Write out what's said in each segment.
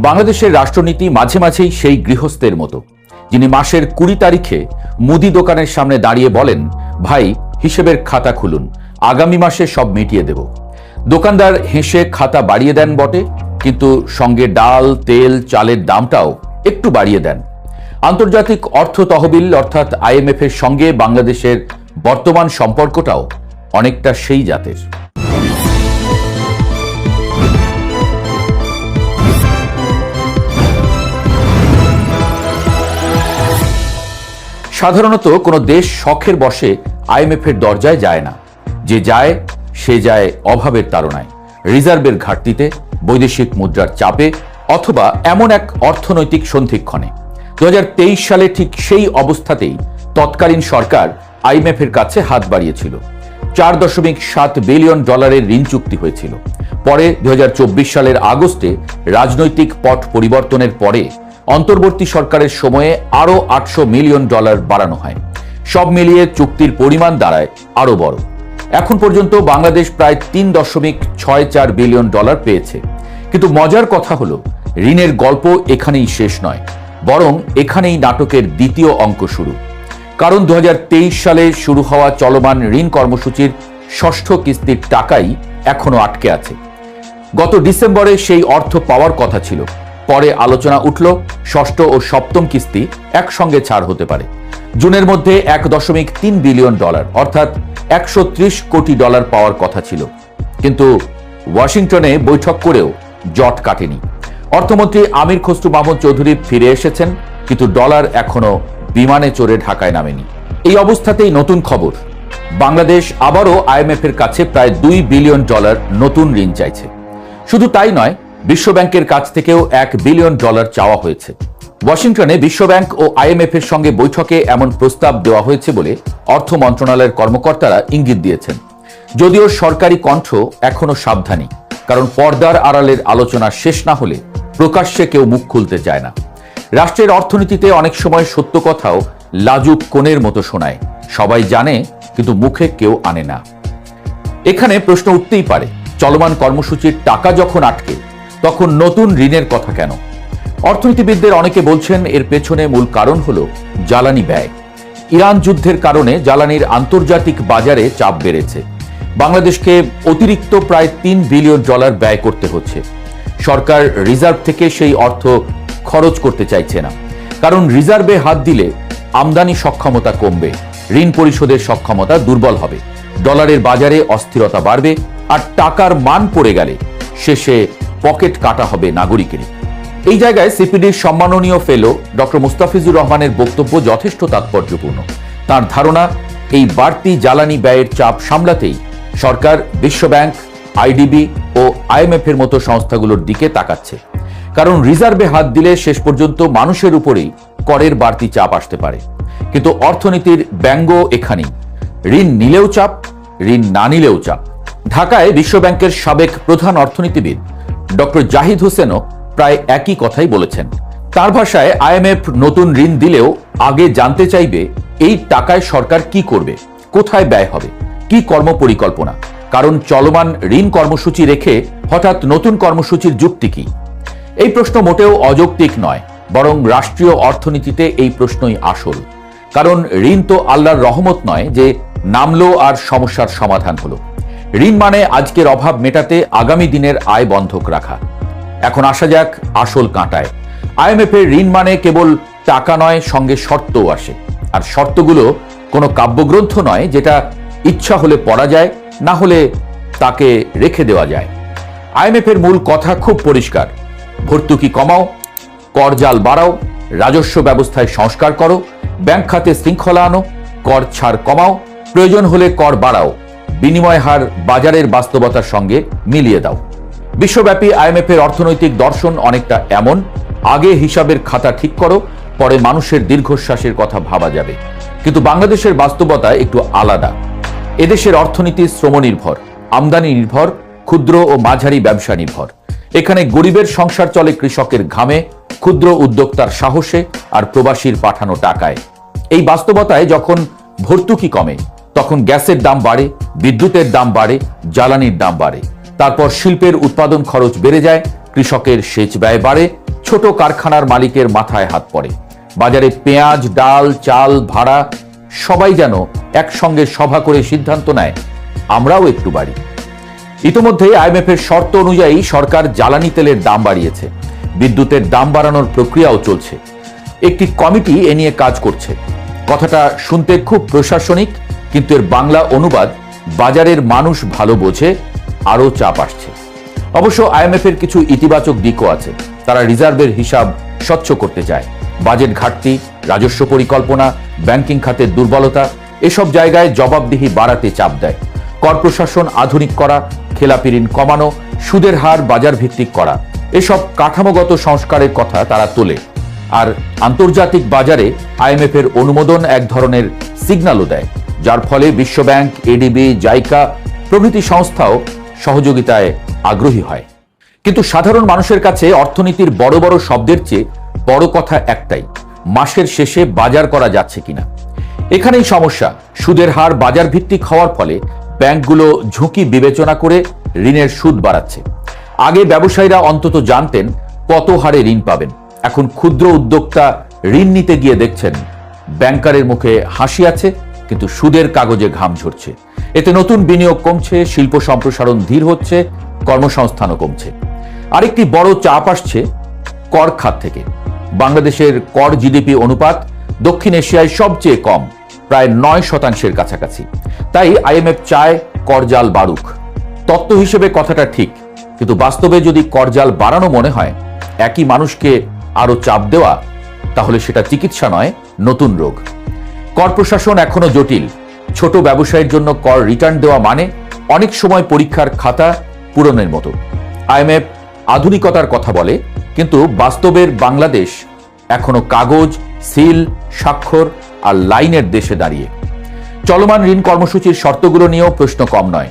বাংলাদেশের রাষ্ট্রনীতি মাঝে মাঝেই সেই গৃহস্থের মতো, যিনি মাসের 20 তারিখে মুদি দোকানের সামনে দাঁড়িয়ে বলেন, ভাই হিসেবের খাতা খুলুন, আগামী মাসে সব মিটিয়ে দেব। দোকানদার হেসে খাতা বাড়িয়ে দেন বটে, কিন্তু সঙ্গে ডাল, তেল, চালের দামটাও একটু বাড়িয়ে দেন। আন্তর্জাতিক অর্থ তহবিল অর্থাৎ IMF এর সঙ্গে বাংলাদেশের বর্তমান সম্পর্কটাও অনেকটা সেই জাতের। সাধারণত কোনো দেশ শখের বশে IMF এর দরজায় যায় না। যে যায় সে যায় অভাবের তাড়নায়, রিজার্ভের ঘাটতিতে, বৈদেশিক মুদ্রার চাপে, অথবা এমন এক অর্থনৈতিক সন্ধিক্ষণে। 2023 সালে ঠিক সেই অবস্থাতেই তৎকালীন সরকার IMF এর কাছে হাত বাড়িয়েছিল। $4.7 বিলিয়ন ঋণ চুক্তি হয়েছিল। পরে 2024 সালের আগস্টে রাজনৈতিক পট পরিবর্তনের পরে অন্তর্বর্তী সরকারের সময়ে আরও $800 মিলিয়ন বাড়ানো হয়। সব মিলিয়ে চুক্তির পরিমাণ দাঁড়ায় আরও বড়। এখন পর্যন্ত বাংলাদেশ প্রায় $3.64 বিলিয়ন পেয়েছে। কিন্তু মজার কথা হলো, ঋণের গল্প এখানেই শেষ নয়, বরং এখানেই নাটকের দ্বিতীয় অঙ্ক শুরু। কারণ 2023 সালে শুরু হওয়া চলমান ঋণ কর্মসূচির ষষ্ঠ কিস্তির টাকাই এখনো আটকে আছে। গত ডিসেম্বরে সেই অর্থ পাওয়ার কথা ছিল। পরে আলোচনা উঠল ষষ্ঠ ও সপ্তম কিস্তি একসঙ্গে ছাড় হতে পারে। জুনের মধ্যে $1.3 বিলিয়ন অর্থাৎ $130 কোটি পাওয়ার কথা ছিল। কিন্তু ওয়াশিংটনে বৈঠক করেও জট কাটেনি। অর্থমন্ত্রী আমির খসরু মাহমুদ চৌধুরী ফিরে এসেছেন, কিন্তু ডলার এখনো বিমানে চড়ে ঢাকায় নামেনি। এই অবস্থাতেই নতুন খবর, বাংলাদেশ আবারও IMF এর কাছে প্রায় $2 বিলিয়ন নতুন ঋণ চাইছে। শুধু তাই নয়, বিশ্বব্যাংকের কাছ থেকেও $1 বিলিয়ন চাওয়া হয়েছে। ওয়াশিংটনে বিশ্বব্যাংক ও IMF এর সঙ্গে বৈঠকে এমন প্রস্তাব দেওয়া হয়েছে বলে অর্থ মন্ত্রণালয়ের কর্মকর্তারা ইঙ্গিত দিয়েছেন। যদিও সরকারি কণ্ঠ এখনো সাবধানী, কারণ পর্দার আড়ালের আলোচনা শেষ না হলে প্রকাশ্যে কেউ মুখ খুলতে চায় না। রাষ্ট্রের অর্থনীতিতে অনেক সময় সত্য কথাও লাজুক কোণের মতো শোনায়। সবাই জানে, কিন্তু মুখে কেউ আনে না। এখানে প্রশ্ন উঠতেই পারে, চলমান কর্মসূচির টাকা যখন আটকে, তখন নতুন ঋণের কথা কেন? অর্থনীতিবিদদের অনেকে বলছেন এর পেছনে মূল কারণ হলো জ্বালানি ব্যয়। ইরান যুদ্ধের কারণে জ্বালানির আন্তর্জাতিক বাজারে চাপ বেড়েছে। বাংলাদেশকে অতিরিক্ত প্রায় $3 বিলিয়ন ব্যয় করতে হচ্ছে। সরকার রিজার্ভ থেকে সেই অর্থ খরচ করতে চাইছে না, কারণ রিজার্ভে হাত দিলে আমদানি সক্ষমতা কমবে, ঋণ পরিশোধের সক্ষমতা দুর্বল হবে, ডলারের বাজারে অস্থিরতা বাড়বে, আর টাকার মান পড়ে গেলে শেষে পকেট কাটা হবে নাগরিকেরই। এই জায়গায় সিপিডির সম্মাননীয় ফেলো ডক্টর মুস্তাফিজুর রহমানের বক্তব্য যথেষ্ট তাৎপর্যপূর্ণ। তার ধারণা, এই বাড়তি জ্বালানি ব্যয়ের চাপ সামলাতেই সরকার বিশ্বব্যাংক, IDB ও IMF এর মতো সংস্থাগুলোর দিকে তাকাচ্ছে। কারণ রিজার্ভে হাত দিলে শেষ পর্যন্ত মানুষের উপরেই করের বাড়তি চাপ আসতে পারে। কিন্তু অর্থনীতির ব্যঙ্গ এখানেই, ঋণ নিলেও চাপ, ঋণ না নিলেও চাপ। ঢাকায় বিশ্বব্যাংকের সাবেক প্রধান অর্থনীতিবিদ ডক্টর জাহিদ হোসেনও প্রায় একই কথাই বলেছেন। তার ভাষায়, IMF নতুন ঋণ দিলেও আগে জানতে চাইবে এই টাকায় সরকার কি করবে, কোথায় ব্যয় হবে, কি কর্মপরিকল্পনা। কারণ চলমান ঋণ কর্মসূচি রেখে হঠাৎ নতুন কর্মসূচির যুক্তি কি? এই প্রশ্ন মোটেও অযৌক্তিক নয়, বরং রাষ্ট্রীয় অর্থনীতিতে এই প্রশ্নই আসল। কারণ ঋণ তো আল্লাহর রহমত নয় যে নামলো আর সমস্যার সমাধান হলো। ঋণ মানে আজকের অভাব মেটাতে আগামী দিনের আয় বন্ধক রাখা। এখন আসা যাক আসল কাঁটায়। IMF এর ঋণ মানে কেবল টাকা নয়, সঙ্গে শর্তও আসে। আর শর্তগুলো কোনো কাব্যগ্রন্থ নয় যেটা ইচ্ছা হলে পড়া যায়, না হলে তাকে রেখে দেওয়া যায়। IMF এর মূল কথা খুব পরিষ্কার, ভর্তুকি কমাও, কর জাল বাড়াও, রাজস্ব ব্যবস্থায় সংস্কার করো, ব্যাংক খাতে শৃঙ্খলা আনো, কর ছাড় কমাও, প্রয়োজন হলে কর বাড়াও, বিনিময় হার বাজারের বাস্তবতার সঙ্গে মিলিয়ে দাও। বিশ্বব্যাপী IMF এর অর্থনৈতিক দর্শন অনেকটা এমন, আগে হিসাবের খাতা ঠিক করো, পরে মানুষের দীর্ঘশ্বাসের কথা ভাবা যাবে। কিন্তু বাংলাদেশের বাস্তবতা একটু আলাদা। এদেশের অর্থনীতি শ্রমনির্ভর, আমদানি নির্ভর, ক্ষুদ্র ও মাঝারি ব্যবসা নির্ভর। এখানে গরিবের সংসার চলে কৃষকের ঘামে, ক্ষুদ্র উদ্যোক্তার সাহসে, আর প্রবাসীর পাঠানো টাকায়। এই বাস্তবতায় যখন ভর্তুকি কমে, তখন গ্যাসের দাম বাড়ে, বিদ্যুতের দাম বাড়ে, জ্বালানির দাম বাড়ে। তারপর শিল্পের উৎপাদন খরচ বেড়ে যায়, কৃষকের সেচ ব্যয় বাড়ে, ছোট কারখানার মালিকের মাথায় হাত পড়ে। বাজারে পেঁয়াজ, ডাল, চাল, ভাড়া সবাই যেন একসঙ্গে সভা করে সিদ্ধান্ত নেয় আমরাও একটু বাড়ি। ইতিমধ্যে আইএমএফের শর্ত অনুযায়ী সরকার জ্বালানি তেলের দাম বাড়িয়েছে, বিদ্যুতের দাম বাড়ানোর প্রক্রিয়াও চলছে। একটি কমিটি এ নিয়ে কাজ করছে। কথাটা শুনতে খুব প্রশাসনিক, কিন্তু এর বাংলা অনুবাদ বাজারের মানুষ ভালো বোঝে, আরও চাপ আসছে। অবশ্য আইএমএফের কিছু ইতিবাচক দিকও আছে। তারা রিজার্ভের হিসাব স্বচ্ছ করতে চায়। বাজেট ঘাটতি, রাজস্ব পরিকল্পনা, ব্যাংকিং খাতের দুর্বলতা এসব জায়গায় জবাবদিহি বাড়াতে চাপ দেয়। কর প্রশাসন আধুনিক করা, খেলাপি ঋণ কমানো, সুদের হার বাজার ভিত্তিক করা এসব কাঠামোগত সংস্কারের কথা তারা তোলে। আর আন্তর্জাতিক বাজারে আইএমএফের অনুমোদন এক ধরনের সিগন্যালও দেয়, যার ফলে বিশ্বব্যাংক, এডিবি, জাইকা প্রভৃতি সংস্থাও সহযোগিতায় আগ্রহী হয়। কিন্তু সাধারণ মানুষের কাছে অর্থনীতির বড় বড় শব্দের চেয়ে বড় কথা একটাই, মাসের শেষে বাজার করা যাচ্ছে কিনা। এখানেই সমস্যা। সুদের হার বাজার ভিত্তিক হওয়ার ফলে ব্যাংকগুলো ঝুঁকি বিবেচনা করে ঋণের সুদ বাড়াচ্ছে। আগে ব্যবসায়ীরা অন্তত জানতেন কত হারে ঋণ পাবেন। এখন ক্ষুদ্র উদ্যোক্তা ঋণ নিতে গিয়ে দেখছেন ব্যাংকারের মুখে হাসি আছে, কিন্তু সুদের কাগজে ঘাম ঝরছে। এতে নতুন বিনিয়োগ কমছে, শিল্প সম্প্রসারণ ধীর হচ্ছে, কর্মসংস্থানও কমছে। আরেকটি বড় চাপ আসছে কর খাত থেকে। বাংলাদেশের কর জিডিপি অনুপাত দক্ষিণ এশিয়ায় সবচেয়ে কম, প্রায় 9% কাছাকাছি। তাই আইএমএফ চায় করজাল বাড়ুক। তত্ত্ব হিসেবে কথাটা ঠিক, কিন্তু বাস্তবে যদি করজাল বাড়ানো মনে হয়, একই মানুষকে আরো চাপ দেওয়া, তাহলে সেটা চিকিৎসা নয়, নতুন রোগ। কর প্রশাসন এখনো জটিল। ছোট ব্যবসায়ীর জন্য কর রিটার্ন দেওয়া মানে অনেক সময় পরীক্ষার খাতা পূরণের মতো। আইএমএফ আধুনিকতার কথা বলে, কিন্তু বাস্তবের বাংলাদেশ এখনো কাগজ, সিল, স্বাক্ষর আর লাইনের দেশে দাঁড়িয়ে। চলমান ঋণ কর্মসূচির শর্তগুলো নিয়েও প্রশ্ন কম নয়।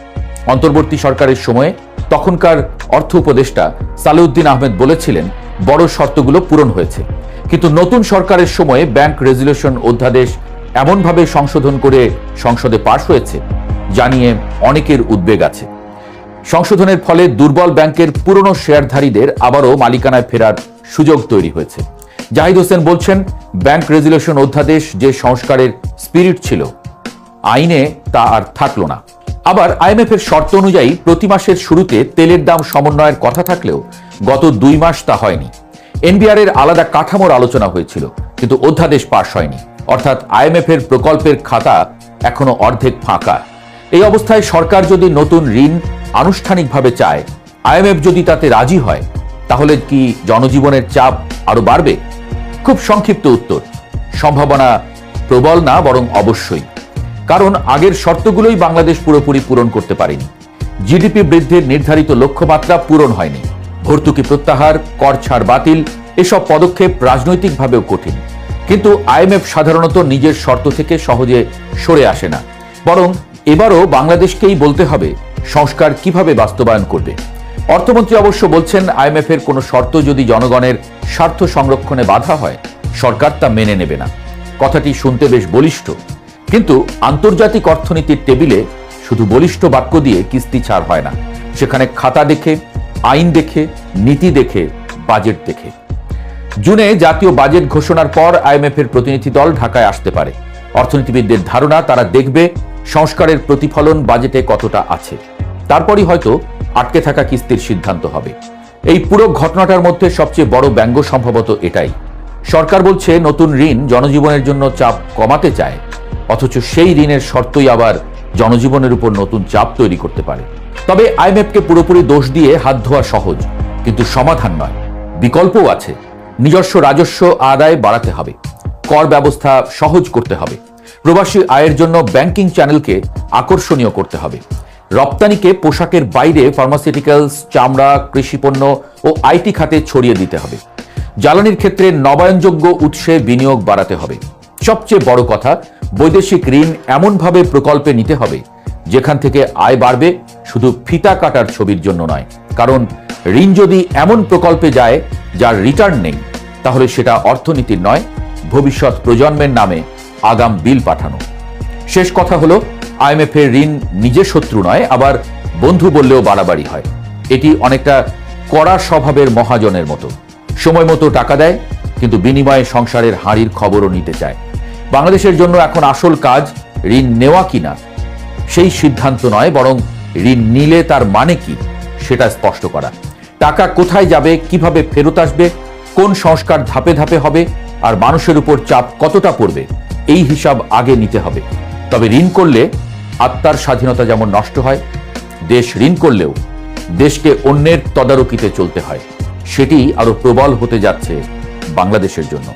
অন্তর্বর্তী সরকারের সময়ে তখনকার অর্থ উপদেষ্টা সালেউদ্দিন আহমেদ বলেছিলেন বড় শর্তগুলো পূরণ হয়েছে, কিন্তু নতুন সরকারের সময়ে ব্যাংক রেজুলেশন অধ্যাদেশ এমনভাবে সংশোধন করে সংসদে পাশ হয়েছে, জানিয়ে অনেকের উদ্বেগ আছে। সংশোধনের ফলে দুর্বল ব্যাংকের পুরনো শেয়ারধারীদের আবারও মালিকানায় ফেরার সুযোগ তৈরি হয়েছে। জাহিদ হোসেন বলছেন, ব্যাংক রেজুলেশন অধ্যাদেশ যে সংস্কারের স্পিরিট ছিল, আইনে তা আর থাকলো না। আবার আইএমএফ এর শর্ত অনুযায়ী প্রতি মাসের শুরুতে তেলের দাম সমন্বয়ের কথা থাকলেও গত 2 মাস তা হয়নি। এনবিআর এর আলাদা কাঠামোর আলোচনা হয়েছিল, কিন্তু অধ্যাদেশ পাশ হয়নি। অর্থাৎ আইএমএফ এর প্রকল্পের খাতা এখনো অর্ধেক ফাঁকা। এই অবস্থায় সরকার যদি নতুন ঋণ আনুষ্ঠানিকভাবে চায়, আইএমএফ যদি তাতে রাজি হয়, তাহলে কি জনজীবনের চাপ আরো বাড়বে? খুব সংক্ষিপ্ত উত্তর, সম্ভাবনা প্রবল না, বরং অবশ্যই। কারণ আগের শর্তগুলোই বাংলাদেশ পুরোপুরি পূরণ করতে পারেনি। জিডিপি বৃদ্ধির নির্ধারিত লক্ষ্যমাত্রা পূরণ হয়নি। ভর্তুকি প্রত্যাহার, কর ছাড় বাতিল এসব পদক্ষেপ রাজনৈতিকভাবেও কঠিন। কিন্তু আইএমএফ সাধারণত নিজের শর্ত থেকে সহজে সরে আসে না, বরং এবারও বাংলাদেশকেই বলতে হবে সংস্কার কিভাবে বাস্তবায়ন করবে। অর্থমন্ত্রী অবশ্য বলছেন, আইএমএফ এর কোনো শর্ত যদি জনগণের স্বার্থ সংরক্ষণে বাধা হয়, সরকার তা মেনে নেবে না। কথাটি শুনতে বেশ বলিষ্ঠ, কিন্তু আন্তর্জাতিক অর্থনীতির টেবিলে শুধু বলিষ্ঠ বাক্য দিয়ে কিস্তি ছাড় হয় না। সেখানে খাতা দেখে, আইন দেখে, নীতি দেখে, বাজেট দেখে। জুনে জাতীয় বাজেট ঘোষণার পর আইএমএফ এর প্রতিনিধি দল ঢাকায় আসতে পারে। অর্থনীতিবিদদের ধারণা, তারা দেখবে সংস্কারের প্রতিফলন বাজেটে কতটা আছে। তারপরই হয়তো আটকে থাকা কিস্তির সিদ্ধান্ত হবে। এই পুরো ঘটনাটার মধ্যে সবচেয়ে বড় ব্যঙ্গ সম্ভবত এটাই, সরকার বলছে নতুন ঋণ জনজীবনের জন্য চাপ কমাতে চায়, অথচ সেই ঋণের শর্তই আবার জনজীবনের উপর নতুন চাপ তৈরি করতে পারে। তবে আইএমএফকে পুরোপুরি দোষ দিয়ে হাত ধোয়া সহজ, কিন্তু সমাধান নয়। বিকল্পও আছে। নিজস্ব রাজস্ব আদায় বাড়াতে হবে, কর ব্যবস্থা সহজ করতে হবে, প্রবাসী আয়ের জন্য ব্যাংকিং চ্যানেলকে আকর্ষণীয় করতে হবে, রপ্তানিকে পোশাকের বাইরে ফার্মাসিউটিক্যালস, চামড়া, কৃষিপণ্য ও আইটি খাতে ছড়িয়ে দিতে হবে। জ্বালানির ক্ষেত্রে নবায়নযোগ্য উৎসে বিনিয়োগ বাড়াতে হবে। সবচেয়ে বড় কথা, বৈদেশিক ঋণ এমনভাবে প্রকল্পে নিতে হবে যেখান থেকে আয় বাড়বে, শুধু ফিতা কাটার ছবির জন্য নয়। কারণ ঋণ যদি এমন প্রকল্পে যায় যার রিটার্ন নেই, তাহলে সেটা অর্থনীতির নয়, ভবিষ্যৎ প্রজন্মের নামে আগাম বিল পাঠানো। শেষ কথা হলো, আইএমএফ এর ঋণ নিজের শত্রু নয়, আবার বন্ধু বললেও বাড়াবাড়ি হয়। এটি অনেকটা কড়া স্বভাবের মহাজনের মতো। সময় মতো টাকা দেয়, কিন্তু বিনিময়ে সংসারের হাঁড়ির খবরও নিতে চায়। বাংলাদেশের জন্য এখন আসল কাজ ঋণ নেওয়া কিনা সেই সিদ্ধান্ত নয়, বরং ঋণ নিলে তার মানে কি সেটা স্পষ্ট করা। টাকা কোথায় যাবে, কিভাবে ফেরত আসবে, কোন সংস্কার ধাপে ধাপে হবে, আর মানুষের উপর চাপ কতটা পড়বে, এই হিসাব আগে নিতে হবে। তবে ঋণ করলে আত্মার স্বাধীনতা যেমন নষ্ট হয়, দেশ ঋণ করলেও দেশকে অন্যের তদারকিতে চলতে হয়। সেটি আরো প্রবল হতে যাচ্ছে বাংলাদেশের জন্য।